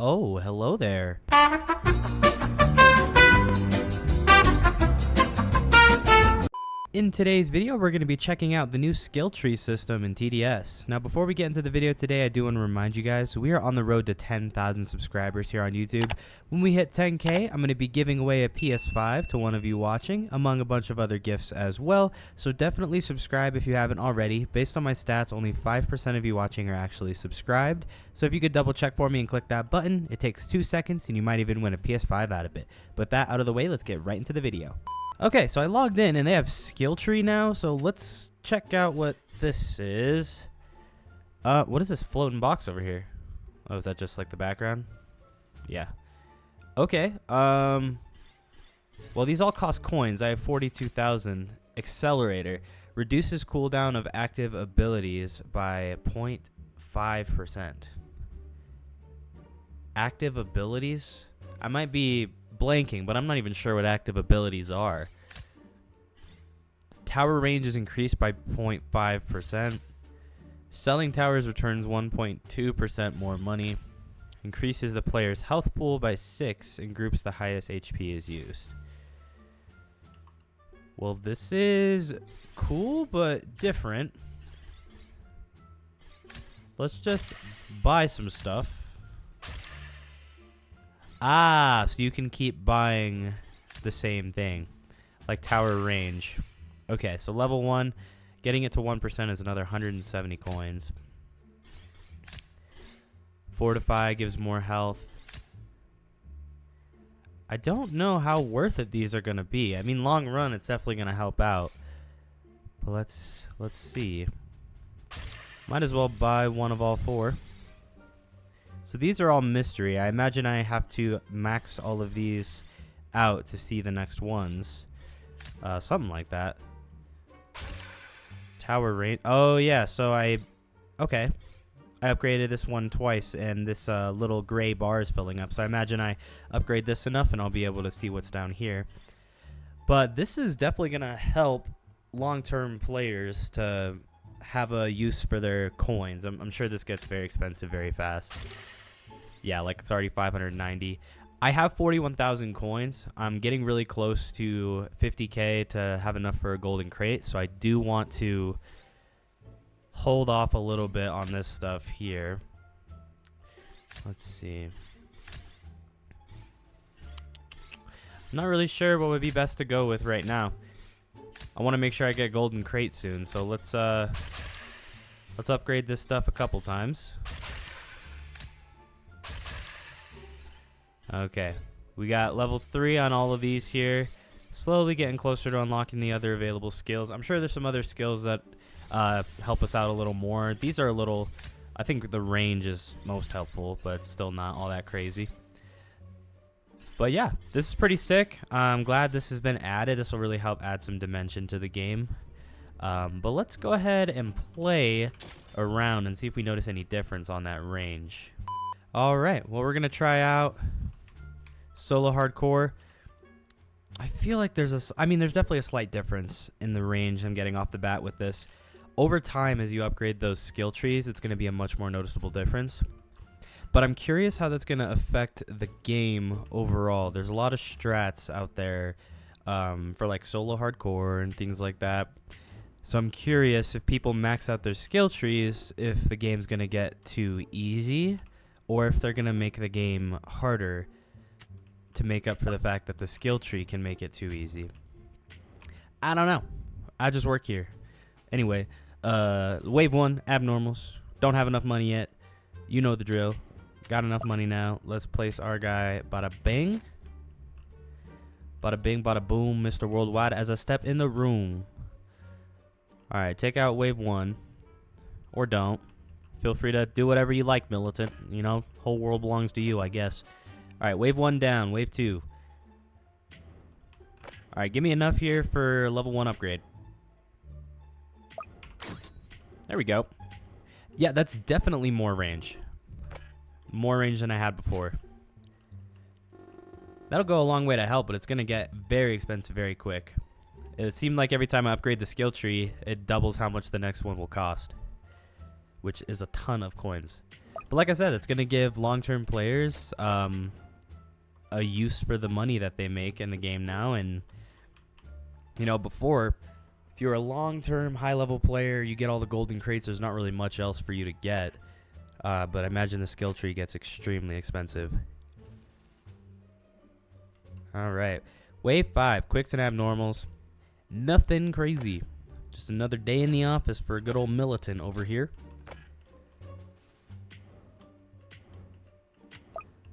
Oh, hello there. In today's video, we're going to be checking out the new skill tree system in TDS. Now, before we get into the video today, I do want to remind you guys, we are on the road to 10,000 subscribers here on YouTube. When we hit 10K, I'm going to be giving away a PS5 to one of you watching, among a bunch of other gifts as well. So definitely subscribe if you haven't already. Based on my stats, only 5% of you watching are actually subscribed. So if you could double check for me and click that button, it takes 2 seconds and you might even win a PS5 out of it. But that out of the way, let's get right into the video. Okay, so I logged in and they have skill tree now, so let's check out what this is. What is this floating box over here? Oh, is that just like the background? Yeah. Okay, well, these all cost coins. I have 42,000. Accelerator. Reduces cooldown of active abilities by 0.5%. Active abilities? I might be blanking, but I'm not even sure what active abilities are. Tower range is increased by 0.5%. Selling towers returns 1.2% more money. Increases the player's health pool by 6 and groups the highest HP is used. Well, this is cool, but different. Let's just buy some stuff. Ah, so you can keep buying the same thing, like tower range. Okay, so level 1, getting it to 1% is another 170 coins. Fortify gives more health. I don't know how worth it these are going to be. I mean, long run, it's definitely going to help out. But let's see. Might as well buy one of all 4. So these are all mystery. I imagine I have to max all of these out to see the next ones. Something like that. Tower range. Oh, yeah. So I upgraded this one twice, and this little gray bar is filling up. So I imagine I upgrade this enough, and I'll be able to see what's down here. But this is definitely going to help long-term players to have a use for their coins. I'm sure this gets very expensive very fast. Yeah, like it's already 590. I have 41,000 coins. I'm getting really close to 50K to have enough for a golden crate. So I do want to hold off a little bit on this stuff here. Let's see. I'm not really sure what would be best to go with right now. I want to make sure I get golden crate soon. So let's upgrade this stuff a couple times. Okay, we got level 3 on all of these here. Slowly getting closer to unlocking the other available skills. I'm sure there's some other skills that help us out a little more. These are a little, I think the range is most helpful, but still not all that crazy. But yeah, this is pretty sick. I'm glad this has been added. This will really help add some dimension to the game. But let's go ahead and play around and see if we notice any difference on that range. All right, well, we're going to try out Solo Hardcore. I feel like there's definitely a slight difference in the range I'm getting off the bat with this. Over time, as you upgrade those skill trees, it's going to be a much more noticeable difference. But I'm curious how that's going to affect the game overall. There's a lot of strats out there for like Solo Hardcore and things like that. So I'm curious if people max out their skill trees, if the game's going to get too easy, or if they're going to make the game harder to make up for the fact that the skill tree can make it too easy. I don't know. I just work here. Anyway, wave 1, abnormals. Don't have enough money yet. You know the drill. Got enough money now. Let's place our guy bada bing. Bada bing, bada boom, Mr. Worldwide as I step in the room. Alright, take out wave 1. Or don't. Feel free to do whatever you like, militant. You know, whole world belongs to you, I guess. Alright, wave 1 down. Wave 2. Alright, give me enough here for level 1 upgrade. There we go. Yeah, that's definitely more range. More range than I had before. That'll go a long way to help, but it's going to get very expensive very quick. It seemed like every time I upgrade the skill tree, it doubles how much the next one will cost, which is a ton of coins. But But like I said, it's going to give long-term players a use for the money that they make in the game now. And, you know, before, if you're a long-term high-level player, you get all the golden crates. There's not really much else for you to get. But I imagine the skill tree gets extremely expensive. All right. Wave 5, quicks and abnormals. Nothing crazy. Just another day in the office for a good old militant over here.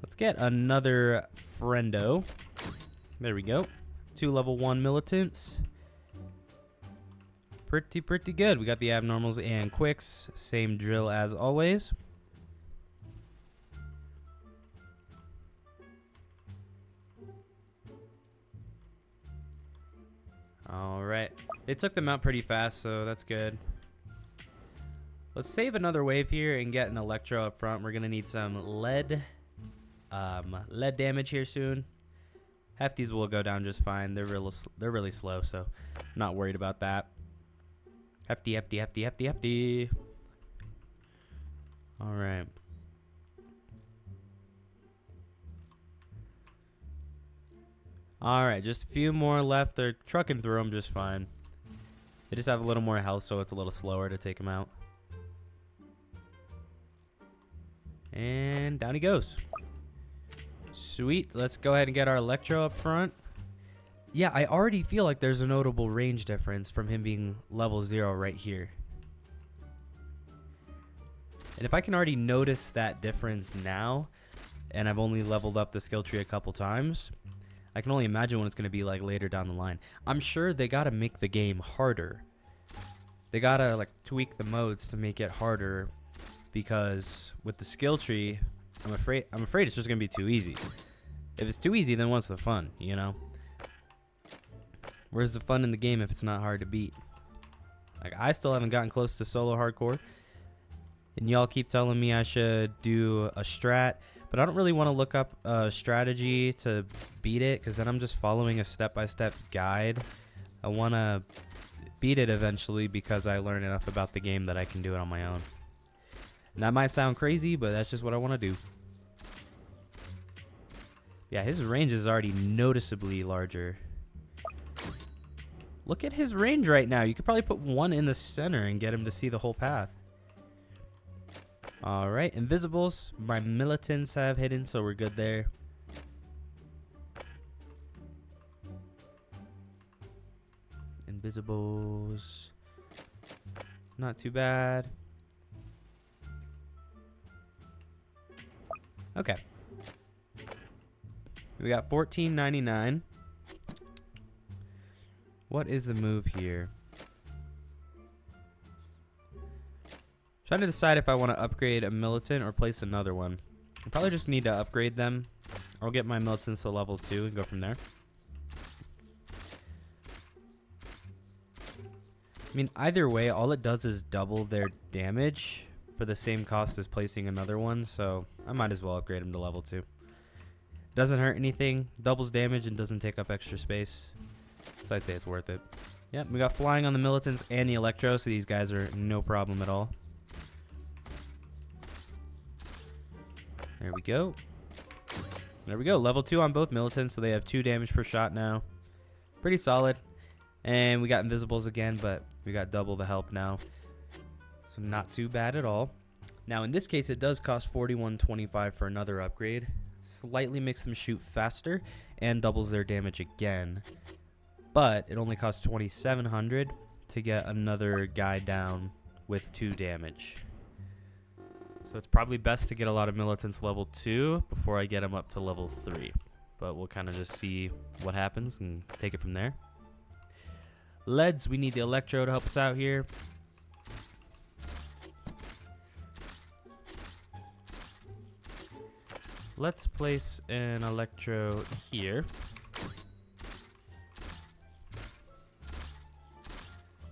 Let's get another friendo. There we go. 2 level 1 militants. Pretty good. We got the abnormals and quicks. Same drill as always. All right. They took them out pretty fast, so that's good. Let's save another wave here and get an electro up front. We're going to need some lead damage here soon. Hefties will go down just fine. They're really slow, so I'm not worried about that. Hefty. All right. All right, just a few more left. They're trucking through them just fine. They just have a little more health, so it's a little slower to take them out. And down he goes. Sweet. Let's go ahead and get our electro up front. Yeah, I already feel like there's a notable range difference from him being level 0 right here. And if I can already notice that difference now, and I've only leveled up the skill tree a couple times, I can only imagine what it's going to be like later down the line. I'm sure they got to make the game harder. They got to like tweak the modes to make it harder, because with the skill tree, I'm afraid it's just going to be too easy. If it's too easy, then what's the fun, you know? Where's the fun in the game if it's not hard to beat? Like, I still haven't gotten close to solo hardcore, and y'all keep telling me I should do a strat, but I don't really want to look up a strategy to beat it, because then I'm just following a step-by-step guide. I want to beat it eventually because I learn enough about the game that I can do it on my own. And that might sound crazy, but that's just what I want to do. Yeah, his range is already noticeably larger. Look at his range right now. You could probably put one in the center and get him to see the whole path. All right, invisibles. My militants have hidden, so we're good there. Invisibles. Not too bad. Okay. We got 14.99. What is the move here? Trying to decide if I want to upgrade a militant or place another one. I probably just need to upgrade them. I'll get my militants to level 2 and go from there. I mean, either way, all it does is double their damage for the same cost as placing another one, so I might as well upgrade them to level 2. Doesn't hurt anything, doubles damage, and doesn't take up extra space. So I'd say it's worth it. Yep, we got flying on the militants and the electro, so these guys are no problem at all. There we go. There we go. Level 2 on both militants, so they have 2 damage per shot now. Pretty solid. And we got invisibles again, but we got double the help now. So not too bad at all. Now in this case, it does cost 41.25 for another upgrade. Slightly makes them shoot faster and doubles their damage again. But it only costs 2,700 to get another guy down with 2 damage. So it's probably best to get a lot of militants level 2 before I get them up to level 3. But we'll kind of just see what happens and take it from there. Leads, we need the electro to help us out here. Let's place an electro here.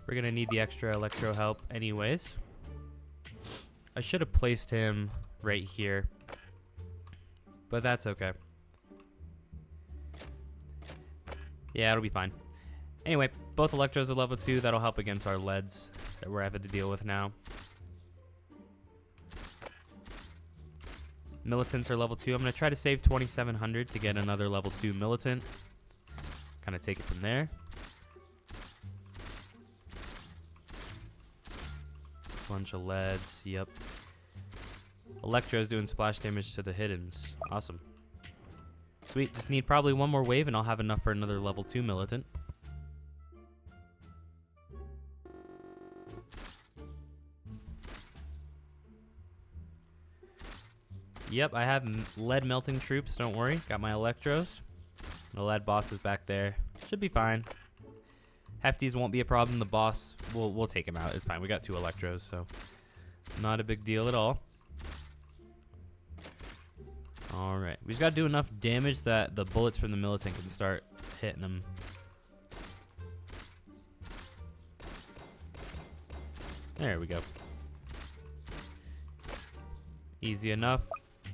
We're going to need the extra electro help anyways. I should have placed him right here, but that's okay. Yeah, it'll be fine. Anyway, both electros are level 2. That'll help against our leads that we're having to deal with now. Militants are level 2. I'm going to try to save 2,700 to get another level 2 militant. Kind of take it from there. Bunch of leads. Yep. Electro's doing splash damage to the hiddens. Awesome. Sweet. Just need probably one more wave and I'll have enough for another level 2 militant. Yep, I have lead melting troops. Don't worry. Got my Electros. The lead boss is back there. Should be fine. Hefties won't be a problem. The boss, we'll take him out. It's fine. We got 2 Electros, so not a big deal at all. All right. We just got to do enough damage that the bullets from the militant can start hitting them. There we go. Easy enough.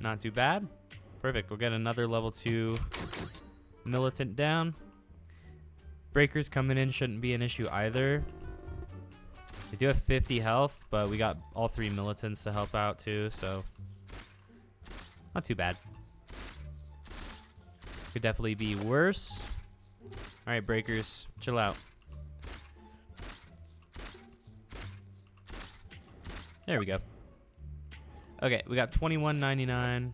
Not too bad. Perfect. We'll get another level 2 militant down. Breakers coming in shouldn't be an issue either. They do have 50 health, but we got all 3 militants to help out too, so not too bad. Could definitely be worse. All right, breakers, chill out. There we go. Okay, we got 21.99.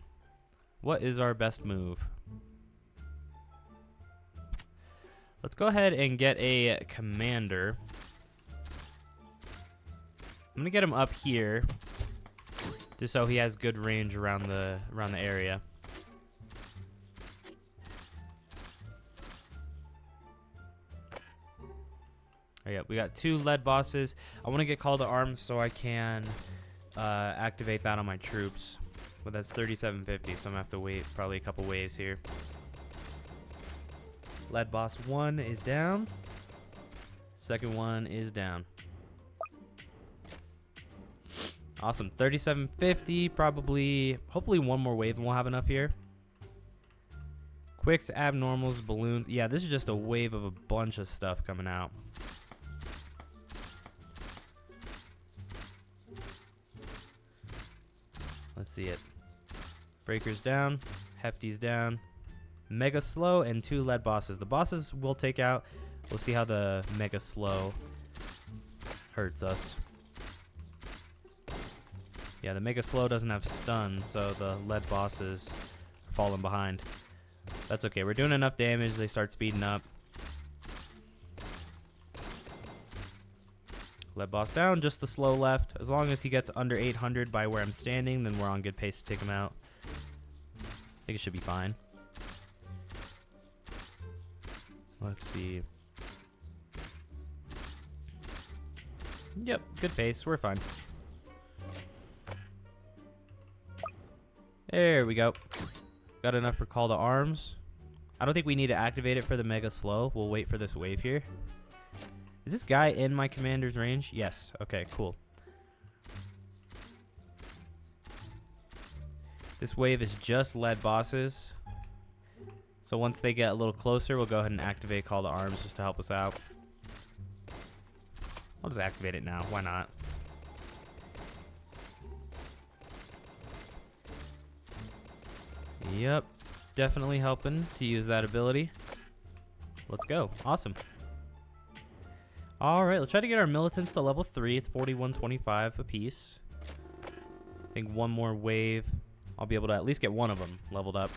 What is our best move? Let's go ahead and get a commander. I'm gonna get him up here, just so he has good range around the area. Oh yeah, we got 2 lead bosses. I want to get call to arms so I can activate that on my troops. But that's 3750, so I'm gonna have to wait probably a couple waves here. Lead boss 1 is down. Second one is down. Awesome. 3750, probably, hopefully one more wave and we'll have enough here. Quicks, abnormals, balloons. Yeah, this is just a wave of a bunch of stuff coming out. Let's see it. Breakers down. Hefties down. Mega slow and 2 lead bosses. The bosses we'll take out. We'll see how the mega slow hurts us. Yeah, the mega slow doesn't have stun, so the lead bosses are falling behind. That's okay. We're doing enough damage. They start speeding up. Lead boss down. Just the slow left. As long as he gets under 800 by where I'm standing, then we're on good pace to take him out. I think it should be fine. Let's see. Yep, good pace. We're fine. There we go. Got enough for call to arms. I don't think we need to activate it for the mega slow. We'll wait for this wave here. Is this guy in my commander's range? Yes. Okay, cool. This wave is just lead bosses. So once they get a little closer, we'll go ahead and activate call to arms just to help us out. I'll just activate it now. Why not? Yep. Definitely helping to use that ability. Let's go. Awesome. All right, let's try to get our militants to level 3. It's 4125 apiece. I think one more wave, I'll be able to at least get one of them leveled up.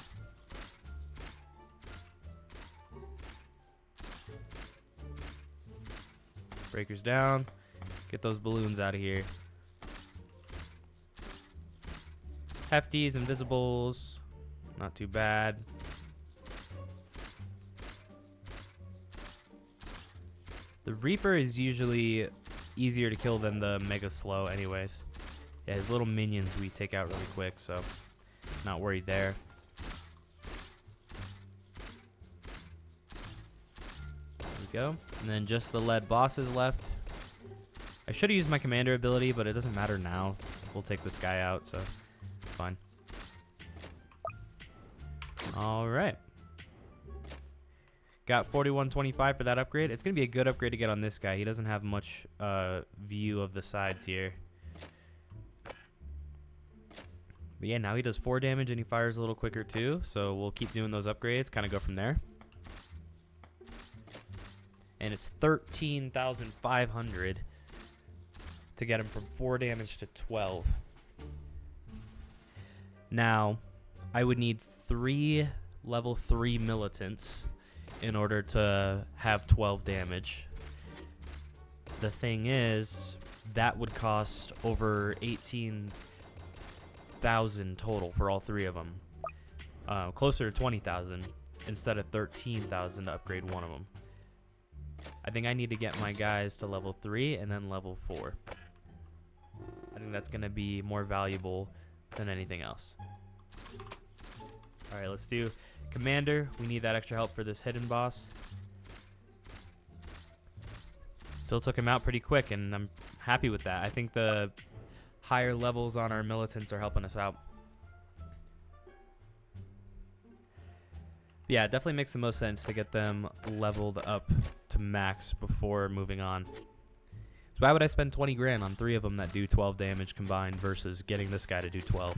Breakers down. Get those balloons out of here. Hefties, invisibles. Not too bad. The Reaper is usually easier to kill than the Mega Slow anyways. Yeah, his little minions we take out really quick, so not worried there. There we go. And then just the lead bosses left. I should have used my commander ability, but it doesn't matter now. We'll take this guy out, so it's fine. All right. Got 4125 for that upgrade. It's going to be a good upgrade to get on this guy. He doesn't have much view of the sides here. But yeah, now he does 4 damage and he fires a little quicker too. So we'll keep doing those upgrades, kind of go from there. And it's 13,500 to get him from 4 damage to 12. Now, I would need 3 level 3 militants in order to have 12 damage. The thing is, that would cost over 18,000 total for all 3 of them. Closer to 20,000 instead of 13,000 to upgrade one of them. I think I need to get my guys to level 3 and then level 4. I think that's going to be more valuable than anything else. Alright, let's do Commander. We need that extra help for this hidden boss. Still took him out pretty quick, and I'm happy with that. I think the higher levels on our militants are helping us out. Yeah, it definitely makes the most sense to get them leveled up to max before moving on. So why would I spend 20 grand on 3 of them that do 12 damage combined versus getting this guy to do 12?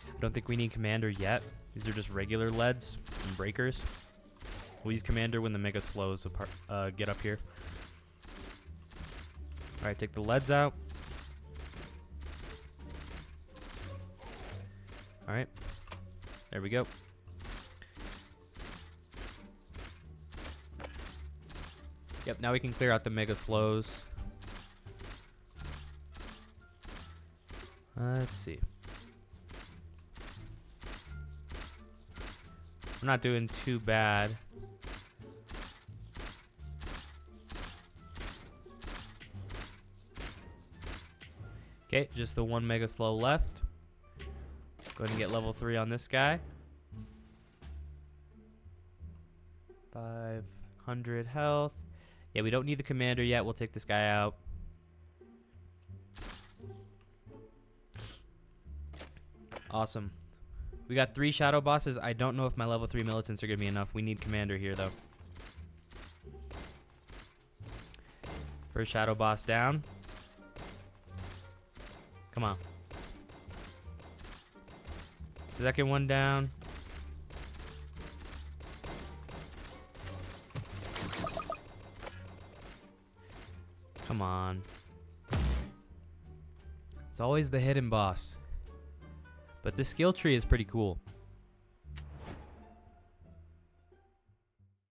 I don't think we need Commander yet. These are just regular leads and breakers. We'll use Commander when the Mega Slows apart, get up here. Alright, take the leads out. Alright. There we go. Yep, now we can clear out the Mega Slows. Let's see. We're not doing too bad. Okay, just the 1 Mega Slow left. Go ahead and get level 3 on this guy. 500 health. Yeah, we don't need the Commander yet. We'll take this guy out. Awesome. We got 3 shadow bosses. I don't know if my level 3 militants are going to be enough. We need Commander here, though. First shadow boss down. Come on. Second one down. Come on. It's always the hidden boss. But this skill tree is pretty cool.